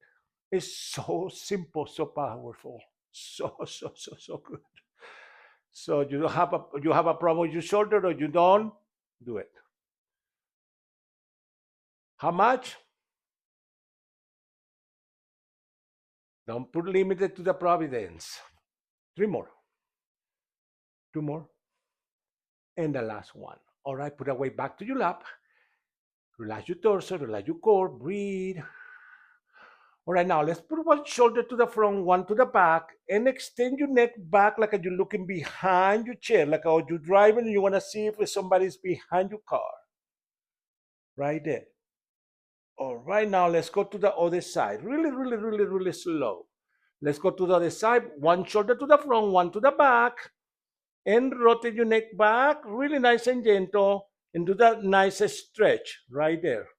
It's so simple, so powerful, so good. So you have a problem with your shoulder or you don't do it. How much? Don't put limited to the providence. Three more, two more, and the last one. All right, put away back to your lap. Relax your torso, relax your core, breathe. All right, now let's put one shoulder to the front, one to the back, and extend your neck back like you're looking behind your chair, like you're driving and you want to see if somebody's behind your car. Right there. All right, now let's go to the other side. Really, really, really, really slow. Let's go to the other side. One shoulder to the front, one to the back. And rotate your neck back, really nice and gentle. And do that nice stretch right there.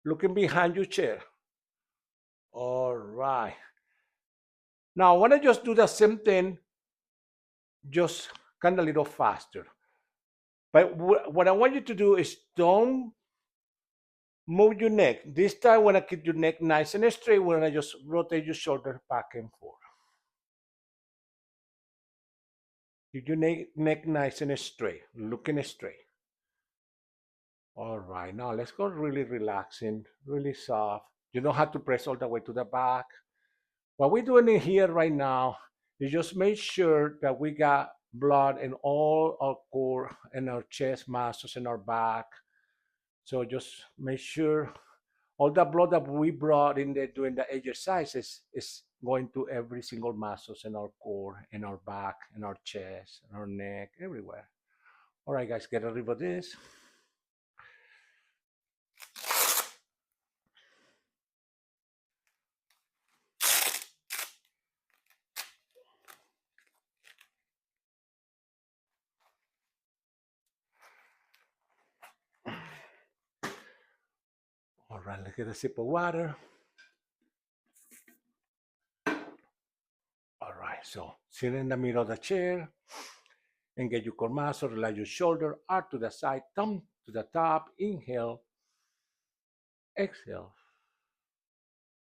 Looking behind your chair. All right. Now, I want to just do the same thing, just kind of a little faster. But what I want you to do is don't move your neck. This time, when I keep your neck nice and straight, when I just rotate your shoulder back and forth. Keep your neck nice and straight, looking straight. All right, now let's go really relaxing, really soft. You don't have to press all the way to the back. What we're doing in here right now is just make sure that we got blood in all our core and our chest muscles and our back. So just make sure all the blood that we brought in there during the exercises is going to every single muscles in our core, in our back, in our chest, in our neck, everywhere. All right, guys, get rid of this. All right, let's get a sip of water. All right, so sit in the middle of the chair and get your core muscle, relax your shoulder, arm to the side, thumb to the top. Inhale, exhale,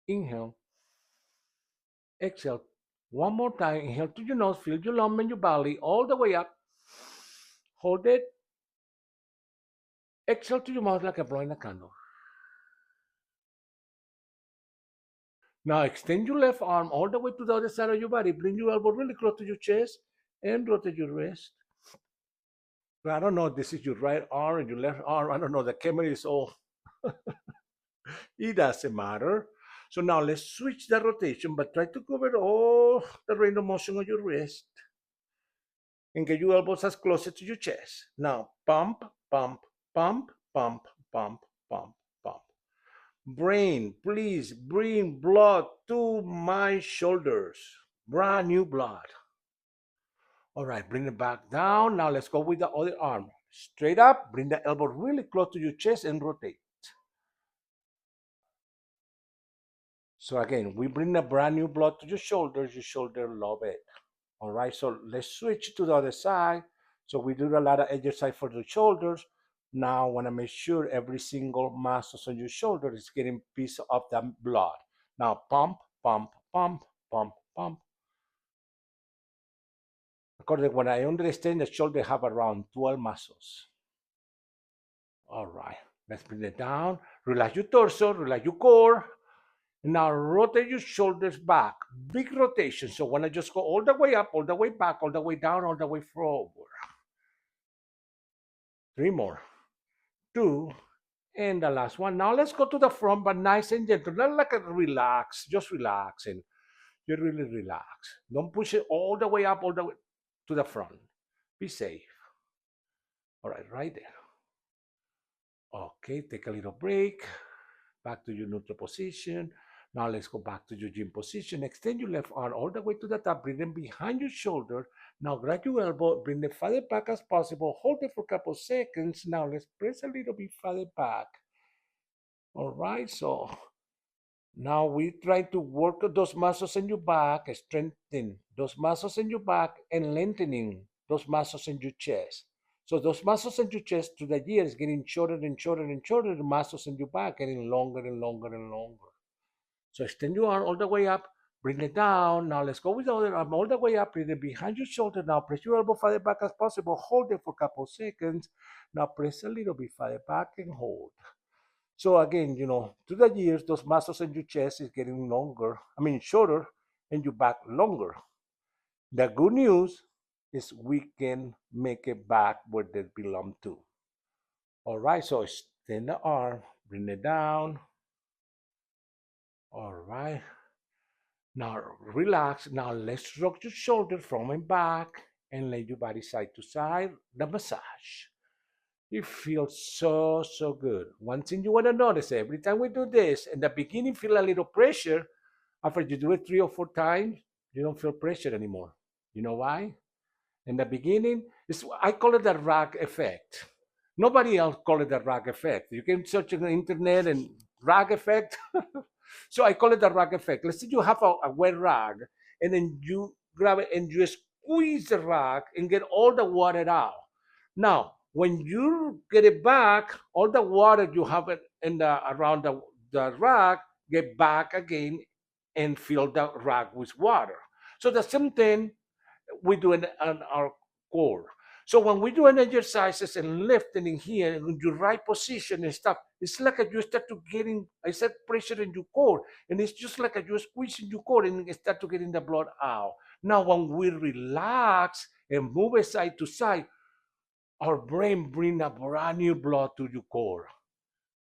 inhale, exhale. One more time, inhale to your nose, feel your lung and your belly all the way up. Hold it. Exhale to your mouth like a blowing a candle. Now extend your left arm all the way to the other side of your body. Bring your elbow really close to your chest and rotate your wrist. I don't know if this is your right arm and your left arm. I don't know. The camera is all. It doesn't matter. So now let's switch the rotation, but try to cover all the range of motion of your wrist and get your elbows as close to your chest. Now pump, pump, pump, pump, pump, pump, pump. Brain, please bring blood to my shoulders. Brand new blood. All right, bring it back down. Now let's go with the other arm. Straight up, bring the elbow really close to your chest and rotate. So again, we bring the brand new blood to your shoulder love it. All right, so let's switch to the other side. So we do a lot of exercise for the shoulders. Now I want to make sure every single muscle on your shoulder is getting piece of the blood. Now pump, pump, pump, pump, pump. According to what I understand, the shoulder have around 12 muscles. All right, let's bring it down. Relax your torso, relax your core. Now rotate your shoulders back. Big rotation. So when I just go all the way up, all the way back, all the way down, all the way forward. Three more. two, and the last one. Now let's go to the front, but nice and gentle, not like a relax, just relax and you really relax. Don't push it all the way up, all the way to the front. Be safe. All right, right there. Okay, take a little break. Back to your neutral position. Now let's go back to your gym position. Extend your left arm all the way to the top. Bring them behind your shoulder. Now grab your elbow. Bring it farther back as possible. Hold it for a couple seconds. Now let's press a little bit farther back. All right, so now we try to work those muscles in your back, strengthen those muscles in your back, and lengthening those muscles in your chest. So those muscles in your chest through the years getting shorter and shorter and shorter. The muscles in your back getting longer and longer and longer. So extend your arm all the way up, bring it down. Now let's go with the other arm all the way up, bring it behind your shoulder. Now press your elbow farther back as possible. Hold it for a couple seconds. Now press a little bit farther back and hold. So again, through the years, those muscles in your chest is getting longer. I mean, shorter, and your back longer. The good news is we can make it back where they belong to. All right, so extend the arm, bring it down. All right. Now relax. Now let's rock your shoulder front and back and lay your body side to side. The massage. It feels so, so good. One thing you want to notice every time we do this, in the beginning, feel a little pressure. After you do it 3 or 4 times, you don't feel pressure anymore. You know why? In the beginning, I call it the rag effect. Nobody else call it the rag effect. You can search on the internet and rag effect. So I call it the rag effect. Let's say you have a wet rag, and then you grab it and you squeeze the rag and get all the water out. Now, when you get it back, all the water you have it in the around the rag get back again and fill the rag with water. So the same thing we do on our core. So when we do an exercises and lifting in here in your right position and stuff, it's like you start to getting, I said pressure in your core, and it's just like you're squeezing your core and you start to getting the blood out. Now when we relax and move it side to side, our brain bring a brand new blood to your core,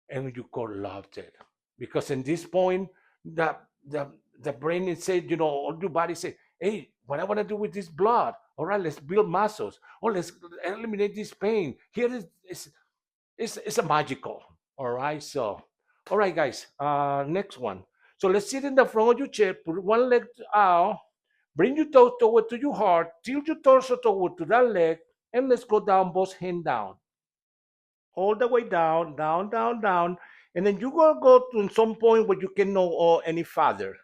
and your core loved it because in this point, the the the brain is said, all your body say, hey, what I want to do with this blood? All right, let's build muscles. Or let's eliminate this pain. Here is it's a magical. All right, so all right, guys. Next one. So let's sit in the front of your chair. Put one leg out. Bring your toes toward to your heart. Tilt your torso toward to that leg, and let's go down, both hand down all the way down, down, down, down, and then you're gonna go to some point where you can no go any farther.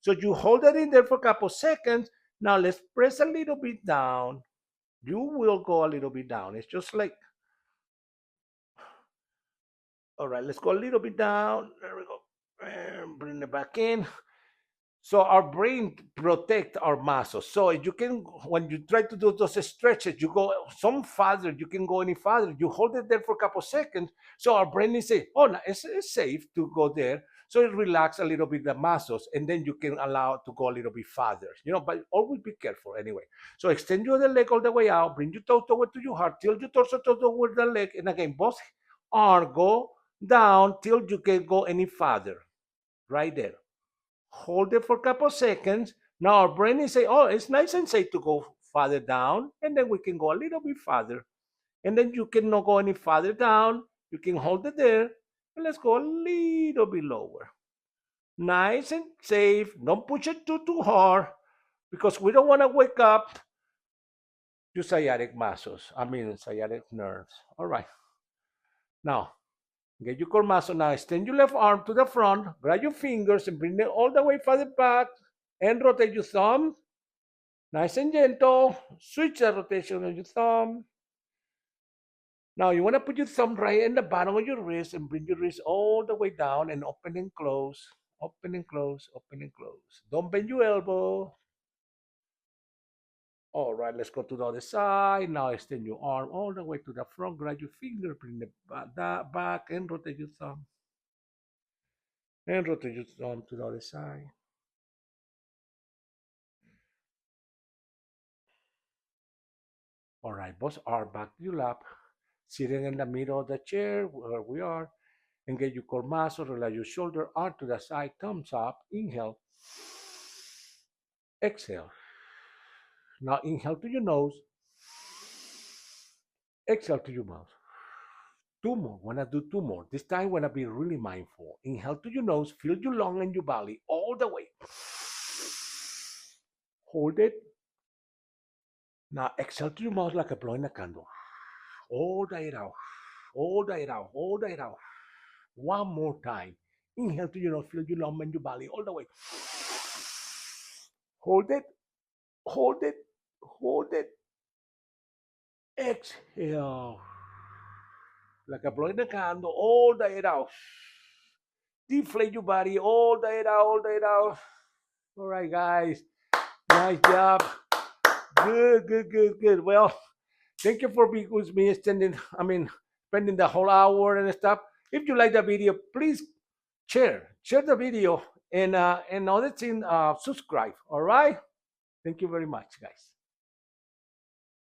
So you hold it in there for a couple seconds. Now let's press a little bit down. You will go a little bit down. It's just like, all right, let's go a little bit down. There we go. And bring it back in. So our brain protect our muscles. So you can, when you try to do those stretches, you go some farther. You can go any farther. You hold it there for a couple seconds. So our brain is say, oh, no, it's safe to go there. So it relax a little bit the muscles, and then you can allow to go a little bit farther. But always be careful anyway. So extend your leg all the way out. Bring your toe toward to your heart. Tilt your torso toward the leg, and again, both arms go down till you can go any farther. Right there, hold it for a couple seconds. Now our brain is saying, oh, it's nice and safe to go farther down, and then we can go a little bit farther. And then you cannot go any farther down. You can hold it there, and let's go a little bit lower. Nice and safe. Don't push it too hard because we don't want to wake up your sciatic muscles. I mean, sciatic nerves. All right. Now, get your core muscle. Now, extend your left arm to the front. Grab your fingers and bring them all the way farther back. And rotate your thumb. Nice and gentle. Switch the rotation of your thumb. Now you want to put your thumb right in the bottom of your wrist and bring your wrist all the way down and open and close. Open and close, open and close. Don't bend your elbow. All right, let's go to the other side. Now extend your arm all the way to the front. Grab your finger, bring the back and rotate your thumb. And rotate your thumb to the other side. All right, both are back to your lap. Sitting in the middle of the chair where we are. Engage your core muscle, relax your shoulder, arm to the side, thumbs up. Inhale. Exhale. Now inhale to your nose. Exhale to your mouth. Two more. Wanna do two more. This time wanna be really mindful. Inhale to your nose, fill your lung and your belly all the way. Hold it. Now exhale to your mouth like a blowing a candle. Hold it out. Hold it out. Hold it out. One more time. Inhale to your nose, fill your lung and your belly all the way. Hold it. Hold it. Hold it. Exhale. Like a blowing a candle. Hold it out. Deflate your body. Hold it out. Hold it out. All right, guys. Nice job. Good, good, good, good. Well, thank you for being with me, spending the whole hour and stuff. If you like the video, please share the video, and other thing, subscribe. All right. Thank you very much, guys.